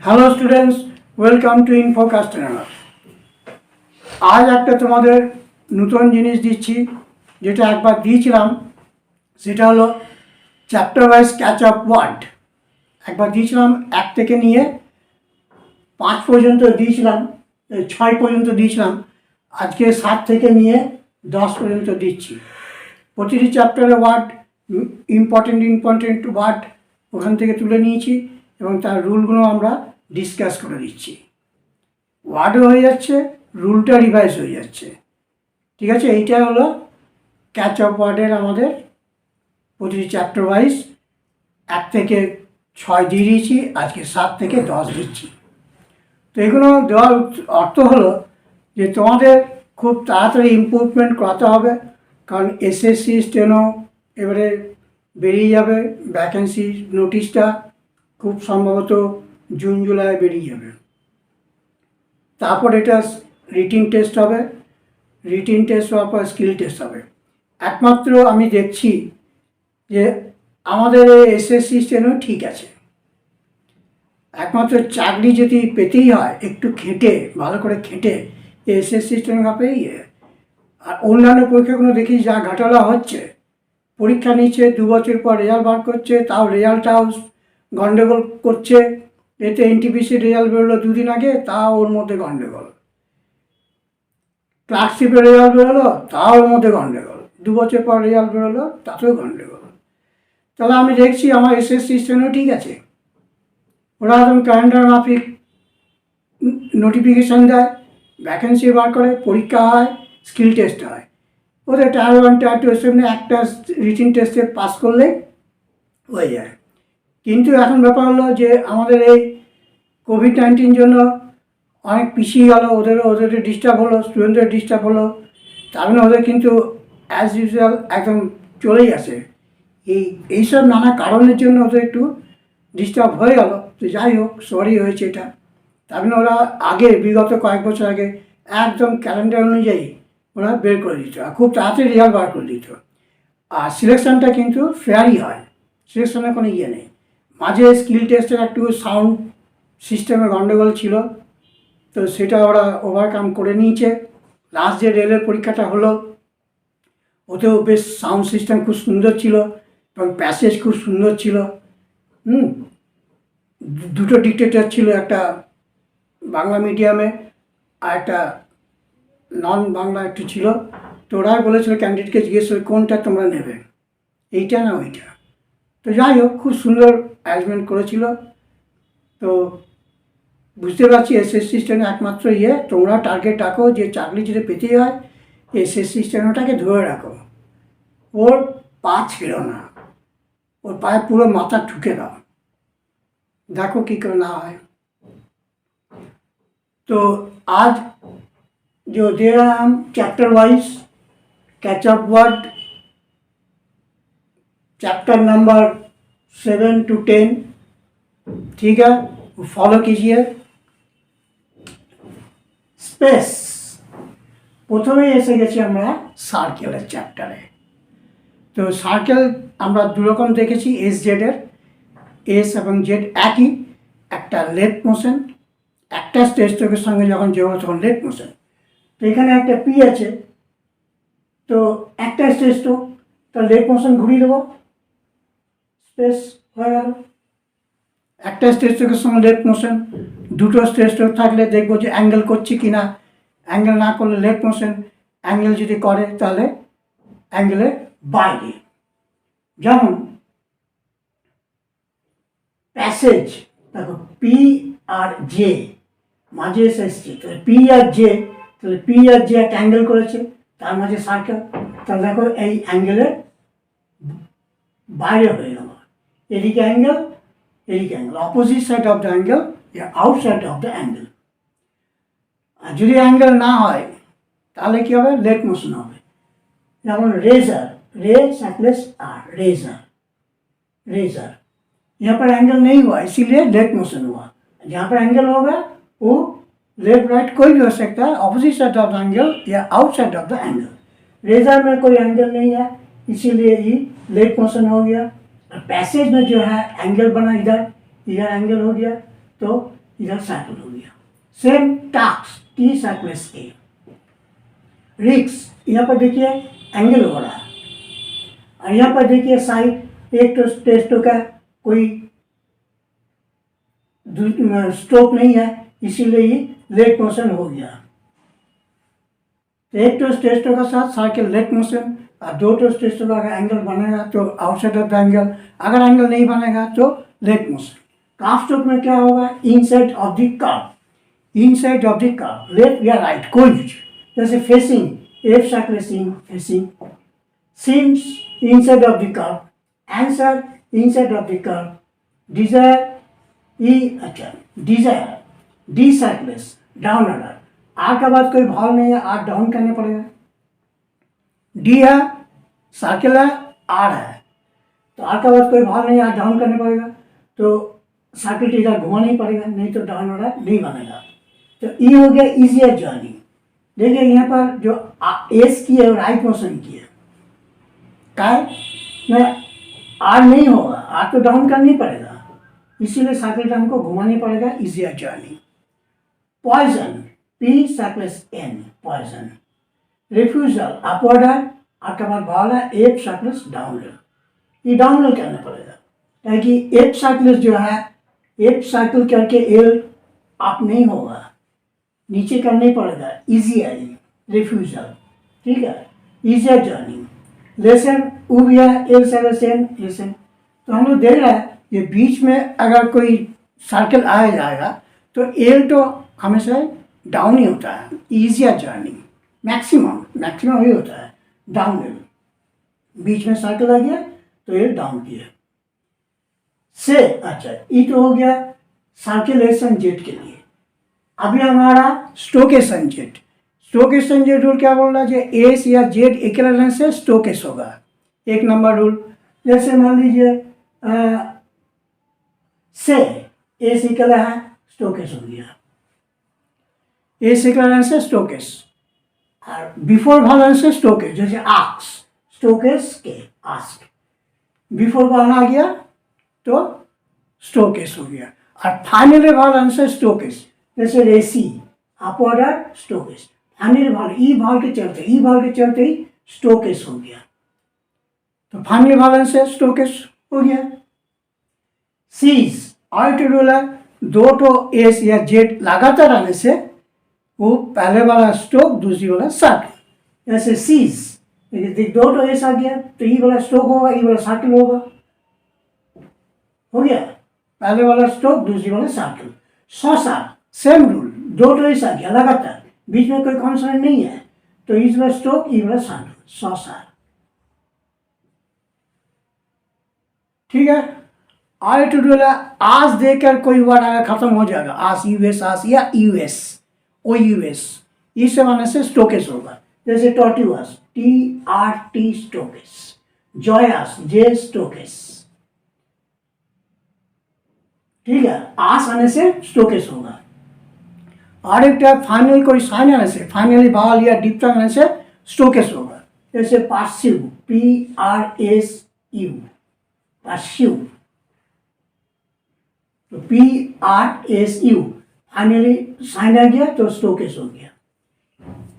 Hello students, welcome to Infocast channel. আজ একটা তোমাদের নতুন জিনিস দিচ্ছি, যেটা একবার দিয়েছিলাম। সেটা হলো chapter wise catch up word. একবার দিয়েছিলাম 1 থেকে নিয়ে 5 পর্যন্ত দিয়েছিলাম, 6 পর্যন্ত দিয়েছিলাম। আজকে 7 থেকে নিয়ে 10 পর্যন্ত দিচ্ছি। প্রতিটি চ্যাপ্টারে ওয়ার্ড, ইম্পর্টেন্ট ওয়ার্ড ওখান থেকে তুলে নিয়েছি এবং তার রুলগুলো আমরা ডিসকাস করে দিচ্ছি। ওয়ার্ডও হয়ে যাচ্ছে, রুলটা রিভাইজ হয়ে যাচ্ছে। ঠিক আছে, এইটা হলো ক্যাচ আপ ওয়ার্ডের আমাদের প্রতিটি চ্যাপ্টার ওয়াইজ 1 থেকে 6 দিয়ে দিয়েছি, আজকে 7 থেকে 10 দিচ্ছি। তো এগুলো দেওয়ার অর্থ হলো যে তোমাদের খুব তাড়াতাড়ি ইমপ্রুভমেন্ট করাতে হবে, কারণ এসএসসি স্টেনো এবারে বেরিয়ে যাবে। ভ্যাকেন্সি নোটিশটা খুব সম্ভবত জুন জুলাই বেরিয়ে যাবে। তারপর এটা রিটিন টেস্ট হবে, রিটিন টেস্ট হওয়ার পর স্কিল টেস্ট হবে। একমাত্র আমি দেখছি যে আমাদের এসএসসি স্টেনো ঠিক আছে, একমাত্র চাকরি যদি পেতেই হয় একটু খেটে, ভালো করে খেটে এসএসসি স্টেনোগ্রাফেই। আর অন্যান্য পরীক্ষাগুলো দেখি যা ঘাটালা হচ্ছে, পরীক্ষা নিচ্ছে 2 বছর পর রেজাল্ট বার করছে, তাও রেজাল্টটাও গণ্ডগোল করছে। এতে এনটিপিসি রেজাল্ট বেরোলো 2 দিন আগে, তাও ওর মধ্যে গণ্ডগোল। ক্লার্কশিপের রেজাল্ট বেরোলো, তাও ওর মধ্যে গণ্ডগোল। 2 বছর পর রেজাল্ট বেরোলো, তাতেও গণ্ডগোল। তাহলে আমি দেখছি আমার এসএসসি স্টেনও ঠিক আছে, ওরা একদম ক্যালেন্ডার মাফিক নোটিফিকেশান দেয়, ভ্যাকেন্সি বার করে, পরীক্ষা হয়, স্কিল টেস্ট হয়। ওদের টায়ার 1 টায়ার 2 সামনে একটা রিটিন টেস্টে পাস করলে হয়ে যায়। কিন্তু এখন ব্যাপার হলো যে আমাদের এই কোভিড-19 জন্য অনেক পিছিয়ে গেল, ওদের ডিস্টার্ব হলো, স্টুডেন্টদের ডিস্টার্ব হলো। তার মানে ওদের কিন্তু অ্যাজ ইউজুয়াল একদম চলেই আসে। এইসব নানা কারণের জন্য ওদের একটু ডিস্টার্ব হয়ে গেল। তো যাই হোক, সরি হয়েছে এটা। তার মানে ওরা আগে, বিগত কয়েক বছর আগে একদম ক্যালেন্ডার অনুযায়ী ওরা বের করে দিত, আর খুব তাড়াতাড়ি রেজাল্ট বার করে দিত। আর সিলেকশানটা কিন্তু ফেয়ারই হয়, সিলেকশানে কোনো ইয়ে নেই। মাঝে স্কিল টেস্টের একটু সাউন্ড সিস্টেমে গণ্ডগোল ছিল, তো সেটা ওরা ওভারকাম করে নিয়েছে। লাস্ট যে রেলের পরীক্ষাটা হলো, ওতেও বেশ সাউন্ড সিস্টেম খুব সুন্দর ছিল এবং প্যাসেজ খুব সুন্দর ছিল। দুটো ডিক্টেটর ছিল, একটা বাংলা মিডিয়ামে আর একটা নন বাংলা একটু ছিল। তো ওরাই বলেছিল, ক্যান্ডিডেটকে জিজ্ঞেস করে কোনটা তোমরা নেবে, এইটা না ওইটা। তো যাই হোক, খুব সুন্দর অ্যারেঞ্জমেন্ট করেছিল। তো বুঝতে পারছি এসএসসি স্টেনো একমাত্র তোমরা টার্গেট রাখো যে চাকরি যদি পেতেই হয় এসএসসি স্টেনোটাকে ধরে রাখো, ওর পা ছেড়ো না, ওর পায়ে পুরো মাথা ঠুকে দাও, দেখো কী করে না হয়। तो आज जो दे रहा है हम chapter wise catch up word, chapter number 7 to 10, ठीक है, फॉलो कीजिए। स्पेस प्रथमेই এসে গেছি আমরা সার্কেলের চ্যাপ্টারে। তো সার্কেল আমরা দুরকম দেখেছি, এস জেডের। এস এবং জেড একই, একটা লেফট মোশন, একটা স্টেস্টকের সঙ্গে যখন যোগ হয় তখন লেফট মোশন। তো এখানে একটা পি আছে, তো একটা স্টেস্টক, তো লেফট মোশন ঘুরিয়ে দেবো, স্পেস হয়ে গেল। একটা স্টেস্টকের সঙ্গে লেফট মোশন, দুটো স্টেস্টক থাকলে দেখবো যে অ্যাঙ্গেল করছে কি না। অ্যাঙ্গেল না করলে লেফট মোশন, অ্যাঙ্গেল যদি করে তাহলে অ্যাঙ্গেলের বাইরে। যেমন প্যাসেজ, দেখো পি আর জে মাঝে এসে এসছে, তাহলে পি আর জে, তাহলে পি আর জে একটা অ্যাঙ্গেল করেছে, তার মাঝে সার্কেল, তাহলে দেখো এই অ্যাঙ্গেলের বাইরে হয়ে গেল। এদিকে অ্যাঙ্গেল, এদিকে angle, opposite side of the angle, outside of the angle. আর যদি অ্যাঙ্গেল না হয় তাহলে কী হবে, লেফট মোশন হবে। যেমন रेजर, रे प्लस आर, रेजर, रेजर। यहाँ पर एंगल नहीं हुआ इसीलिए लेफ्ट मोशन हुआ। जहाँ पर एंगल होगा वो लेफ्ट राइट कोई भी हो सकता है, opposite side of the angle या आउटसाइड ऑफ द एंगल। रेजर में कोई एंगल नहीं है इसीलिए ये लेफ्ट मोशन हो गया। पैसेज में जो है एंगल बना, इधर इधर एंगल हो गया, तो इधर सर्कल हो गया। सेम टास्क टी सर्कलेस ए। रिक्स यहाँ पर देखिए एंगल हो रहा है, और यहाँ पर देखिए साइड एक तो टेस्टो का कोई स्ट्रोक नहीं है, इसीलिए ये लेट मोशन हो गया। एक तो टेस्टो का साथ सर्कल लेट मोशन, और दो तो टेस्टो का अगर एंगल बनेगा तो आउटसाइड ऑफ द एंगल, अगर एंगल नहीं बनेगा तो लेट मोशन। काफ स्ट्रोक में क्या होगा, inside of the curve, inside of the curve, left या राइट कोई भी, जैसे facing F circle S in facing, सिम्स inside of the curve, answer inside of the curve, desire अच्छा desire D circle S down order, R का बाद कोई भाव नहीं है, आर डाउन करना पड़ेगा। डी है सर्कल है, आर है, तो आर का बाद कोई भाव नहीं है, आर डाउन करना पड़ेगा, तो सर्कल को इधर घुमाना ही पड़ेगा, नहीं तो डाउन ऑर्डर नहीं बनेगा। तो ये हो गया इजियर जर्नी। देखिए यहाँ पर जो एस की है और राइट मोशन की है, में आर नहीं होगा, आर तो डाउन करना ही पड़ेगा, इसीलिए सर्कल का हमको घुमाना पड़ेगा, easier journey. Poison P circle S N poison. Refusal upward है, आर का बाद भाव है एफ सर्कलेस डाउनवर्ड, ये डाउनवर्ड करना पड़ेगा, ताकि एफ सर्कलेस जो है एफ सर्कल करके एल अप नहीं होगा, नीचे करना ही पड़ेगा, इजी है ये रिफ्यूजल। ठीक है, इजियर जर्नी। लेसन उबिया एल सेवन लेसन। तो हम लोग देख रहे हैं ये बीच में अगर कोई सर्कल आ जाएगा तो एल तो हमेशा डाउन ही होता है, इजियर जर्नी मैक्सिमम ही होता है डाउन एल। बीच में सर्कल आ गया तो एल डाउन किया से। अच्छा ये तो हो गया सर्कुलेशन जेट के लिए। अभी हमारा स्टोकेशन जेट। स्टोकेशन जेट रूल क्या बोल रहा है, एस या जेड इक्विवेलेंट से स्टोकेस होगा, एक नंबर रूल। जैसे मान लीजिए से एस इक्वल है स्टोकेस हो गया, एस इक्विवेलेंट से स्टोकेस, और बिफोर वाला से स्टोकेस, जैसे आक्स स्टोकेस के आस्क, बिफोर वाला आ गया तो स्टोकेस हो गया, और फाइनली वाला से स्टोकेस, जैसे रेसी अपवर्ड स्टोकेस, फाइनली वाल ई भाल के चलते ही स्टोकेस हो गया, तो फाइनली वाला से स्टोकेस हो गया। सीज रूल है, दो तो एस या जेड लगातार आने से वो पहले वाला स्टोक दूसरी वाला सर्कल, जैसे सीज दो तो एस आ गया तो ई वाला स्टोक होगा, ई वाला सर्कल होगा, हो गया पहले वाला स्टोक दूसरी वाला सर्कल। सौसा सेम रूल, दो तो एस आ गया लगातार, बीच में कोई कॉन्सोनेंट नहीं है, तो ई वाला स्टोक ई वाला सर्कल, सौसा। ठीक है, आई टू डू आज देकर कोई वर्ड आया खत्म हो जाएगा, आस यूएस आस या यूएस ओ यूएस, इस माने से स्टोकेस होगा, जैसे टॉर्टिवस टी आर टी स्टोकेस, जॉयस जे स्टोकेस। ठीक है, आस आने से स्टोकेस होगा। और एक टाइप फाइनल कोई साइन आने से, फाइनली बाल या डिप्टा आने से स्टोकेस होगा, जैसे पार्सिव पी आर एस यू पार्सिव, तो P R S U finally sign आ गया तो स्टोकेस हो गया।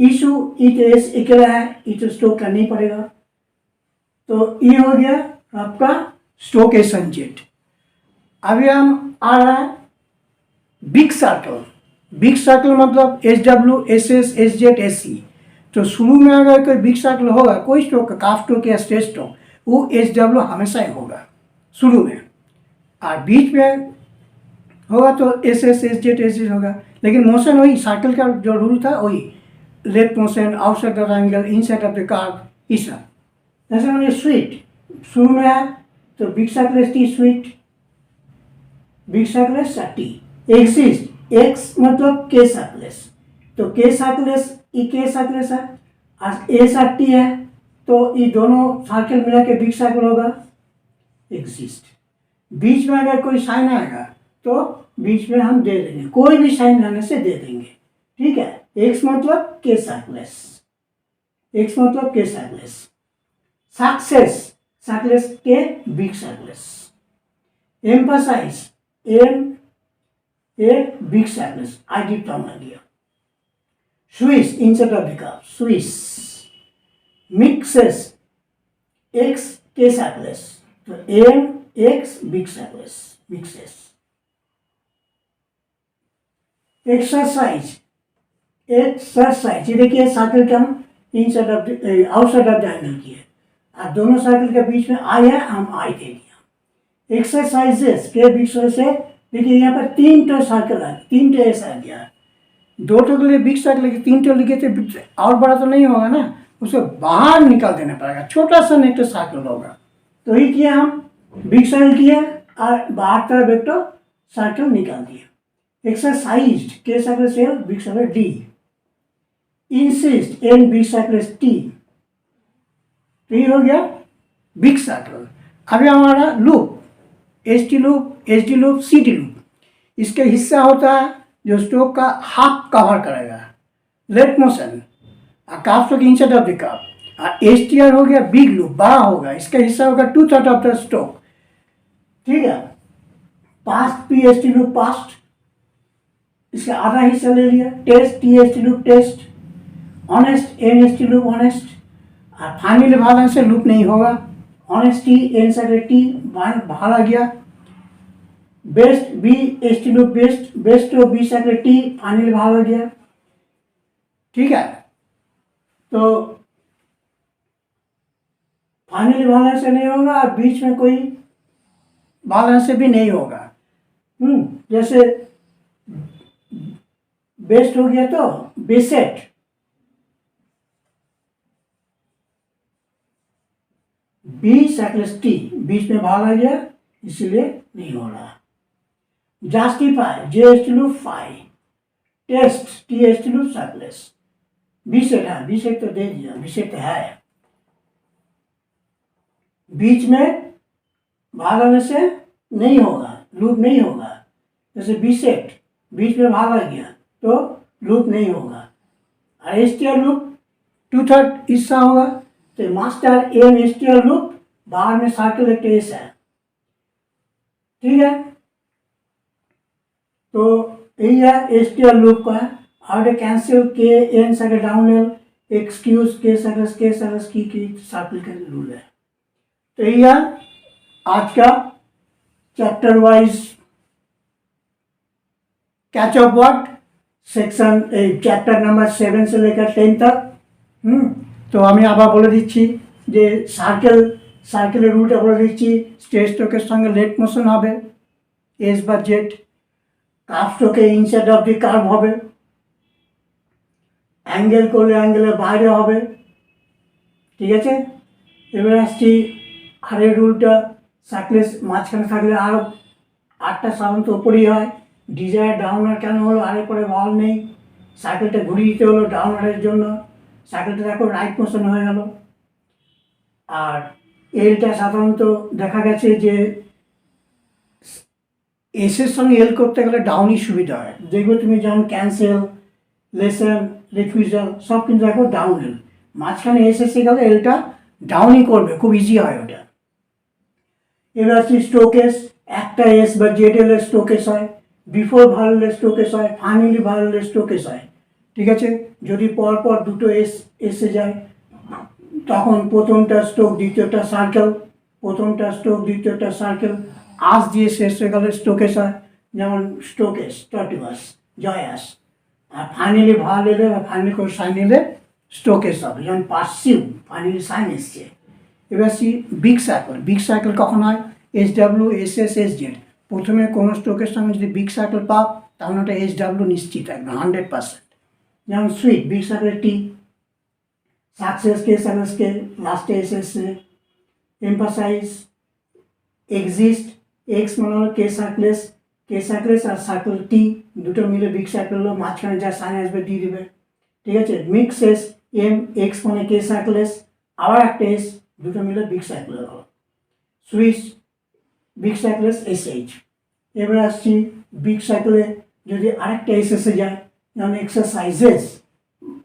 इशू इट एस इक्वल है, इट स्टोक करना ही पड़ेगा, तो ये हो गया आपका स्टोकेशन जेट। अभी हम आ रहा है बिग सर्कल। बिग सर्कल मतलब S W S S S Z S C. तो शुरू में अगर कोई बिग सर्कल होगा, कोई स्टोक काफ स्टोक या स्ट्रेट स्टोक, वो एस डब्ल्यू हमेशा ही होगा शुरू में, और बीच में होगा तो S S S Z S Z होगा, लेकिन मोशन वही सर्कल का जो रूल था वही, left motion outside of angle inside of the curve, ये सब। जैसे मैंने स्वीट शुरू में है तो big circle T sweet, big circle T. Exist x मतलब के सर्कलेस, तो के सर्कलेस ई के सर्कलेस है, और ए सर टी है, तो ये दोनों सर्कल मिला के बिग सर्कल होगा एक्सिस्ट। बीच में अगर कोई साइन आएगा तो बीच में हम दे देंगे, कोई भी साइन आने से दे देंगे। ठीक है, एक्स मतलब के सर्कलेस, एक्स मतलब के सर्कलेस। सक्सेस सर्कलेस के big circle S. Emphasize M A big cyclist, I diphthong idea. Swiss instead of the cup, Swiss. Mixes, X K cyclist. So M X big cyclist, mixes. Exercise, exercise, ये देखिए circle का हम inside of outside of the angle किए, अब दोनों circle के बीच में आई है, हम आई दे दिया। एक्सरसाइजेस के बीच में से देखिए यहाँ पर 3 तो सर्कल है, 3 तो ऐसा आ गया, 2 तो के लिए बिग सर्कल के 3 तो लिखे थे, और बड़ा तो नहीं होगा ना, उसको बाहर निकाल देना पड़ेगा, छोटा सा नहीं तो सर्कल होगा। तो ये किया हम बिग सर्कल किया और बाहर तरफ एक तो सर्कल निकाल दिया। एक्सरसाइज्ड के सर्कल से big circle D, insist N big circle T, तो ये हो गया बिग सर्कल। अभी हमारा loop, H T loop, C T loop, इसके हिस्सा होता है जो स्ट्रोक का हाफ कवर करेगा, left motion, curve stroke inside of the curve, और एच टी आर हो गया बिग लूप, बड़ा होगा, इसका हिस्सा होगा 2/3 ऑफ द स्ट्रोक, ठीक है। Past P H T loop past, इसका आधा हिस्सा ले लिया। Test T H T loop test, honest N H T loop honest, और फाइनली भाग से लूप नहीं होगा, ऑनेस्टी एन सर्कल टी बाहर आ गया। Best B H T loop best, best तो बी सर्कल टी फाइनली बाहर आ गया, ठीक है। तो फाइनली बाहर से नहीं होगा और बीच में कोई बाहर से भी नहीं होगा। जैसे बेस्ट हो गया तो बेसेट, बी सर्कल टी बीच में बाहर आ गया, इसलिए नहीं हो रहा। Justify J H T loop फाई, test T H T loop circle S, बीसेट है, बीसेट तो दे दिया, बीसेट है, बीच में भाग आने से नहीं होगा, लूप नहीं होगा। जैसे बीसेट बीच में भाग आ गया तो लूप नहीं होगा। और एच टी आर लूप 2/3 हिस्सा होगा, तो master M H T R loop बाहर में सर्कल एक एस है, ठीक है। तो यही है एच टी आर लूप का। हाउ टू कैंसिल के N circle down level excuse के सर्कल की सर्कल का रूल है। तो यही है आज का chapter wise catch up word section, chapter number 7 से लेकर 10 तक। তো আমি আবার বলে দিচ্ছি যে সার্কেলের রুলটা বলে দিচ্ছি। স্ট্রেট স্ট্রোকের সঙ্গে লেট মোশন হবে, এস বা জেড, কার্ভ স্ট্রোকে ইনসাইড অফ দি কার্ভ হবে, অ্যাঙ্গেল করলে অ্যাঙ্গেলের বাইরে হবে, ঠিক আছে। এবার আসছি আরের রুলটা, সার্কেলের মাঝখানে থাকলে আরও 8টা সাধারণত ওপরেই হয়। ডিজায়ার ডাউনার কেন হলো, আরের পরে বল নেই, সাইকেলটা ঘুরিয়ে দিতে হলো ডাউনারের জন্য, সাইকেলটা দেখো রাইট মোশন হয়ে গেল। আর এলটা সাধারণত দেখা গেছে যে এসের সঙ্গে এল করতে গেলে ডাউনই সুবিধা হয়, দেখবে তুমি যেমন ক্যান্সেল, লেসন, রিফিউজাল সব কিন্তু দেখো ডাউন এল, মাঝখানে এস এসে গেলে এলটা ডাউনই করবে, খুব ইজি হয় ওটা। এবার আসছি স্ট্রোকেস, একটা এস বা জেড এল এর স্ট্রোকেস হয়, বিফোর ভার্লের স্ট্রোকেস হয়, ফাইনালি ভার্লের স্ট্রোকেস হয়, ঠিক আছে। যদি পরপর দুটো এস এসে যায় তখন প্রথমটা স্ট্রোক দ্বিতীয়টা সার্কেল, প্রথমটা স্ট্রোক দ্বিতীয়টা সার্কেল, আস দিয়ে শেষ হয়ে গেলে স্ট্রোকেস হয়, যেমন স্ট্রোকেস, টর্টিভাস, জয়াস। আর ফাইনালি ভার্ল এলে বা ফাইনালি করে সাইন এলে স্ট্রোকেস হবে, যেমন পার্সিউ, ফাইনালি সাইন এসছে। এবার C big circle, big circle কখন হয়, S W, S S, S Z. প্রথমে কোনো স্ট্রোকের সঙ্গে যদি বিগ সার্কেল পাও তাহলে ওটা এস ডাব্লিউ নিশ্চিত একদম 100%। যেমন সুইট, বিগ সার্কেল টি, সাকসেস কে সাকসেস কে লাস্টে এস এসছে। এম্পাসাইজ, এক্সিস্ট, এক্স মানে হলো কে সার্কেলেস আর সার্কেল টি দুটো মিলে বিগ সার্কেল হলো, মাঝখানে যা সাইন আসবে দিয়ে দেবে, ঠিক আছে। মিক্স এস, এম এক্স মানে কে সার্কেলেস, আবার একটা এস, দুটো মিলে বিগ সার্কেল হলো। Switch, big circle S S H. এবার আসছি বিগ সার্কেলে যদি আরেকটা এস এসে যায়, যেমন এক্সারসাইজেস,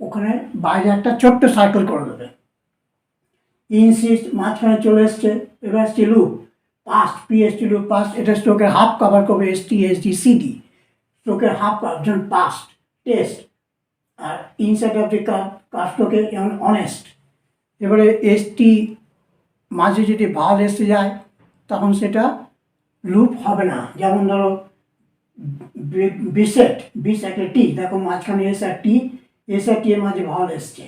ওখানে বাইরে একটা ছোট্ট সার্কেল করে দেবে। ইনসিস্ট মাঝখানে চলে এসছে। এবার আসছে loop, past, PST loop past, এটা স্ট্রোকের হাফ কভার করবে, এসটি, এসডি, সিডি, স্ট্রোকের হাফ কাপ যেমন পাস্ট টেস্ট, আর ইনসাইড অফ দি কাপ স্ট্রোকে যেমন অনেস্ট। এবারে এসটি মাঝে যদি ভাল এসে যায় তখন সেটা লুপ হবে না। যেমন ধরো বিসেট, বিস একটা টি, দেখো মাঝখানে এস আর টি, এস আর টি এর মাঝে ভাল এসছে,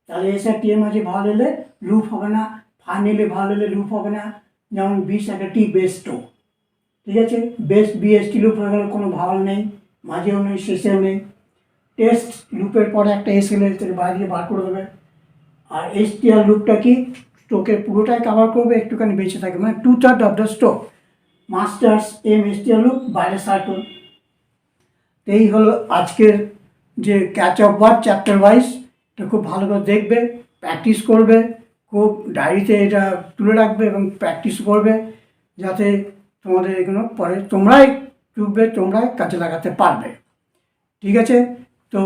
তাহলে এস আর টি এর মাঝে ভাল এলে লুপ হবে না, ফাইনালে ভাল এলে লুপ হবে না। যেমন বিস একটা টি বেস টো, ঠিক আছে, বেস বিএসটি লুপ হয়ে গেলে কোনো ভাল নেই, মাঝেও নেই শেষেও নেই। টেস্ট লুপের পরে একটা এস এলে বাইরে বার করে দেবে। আর এসটিআর লুপটা কি স্ট্রোকের পুরোটাই কভার করবে, একটুখানি বেঁচে থাকে, মানে 2/3 of the stroke. Masters M STR loop, বাইরে সার্কেল। এই হলো আজকের যে catch of word chapter wise. এটা খুব ভালো করে দেখবে, প্র্যাকটিস করবে, খুব ডায়েরিতে এটা তুলে রাখবে এবং প্র্যাকটিস করবে, যাতে তোমাদের এগুলো পরে তোমরাই টুকবে, তোমরাই কাজে লাগাতে পারবে। ঠিক আছে, তো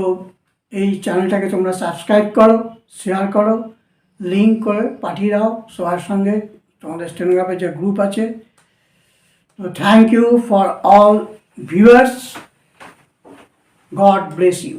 এই চ্যানেলটাকে তোমরা সাবস্ক্রাইব করো, শেয়ার করো, লিঙ্ক করে পাঠিয়ে দাও সবার সঙ্গে, তোমাদের স্টেনোগ্রাফের যে গ্রুপ আছে। তো thank you for all viewers, God bless you.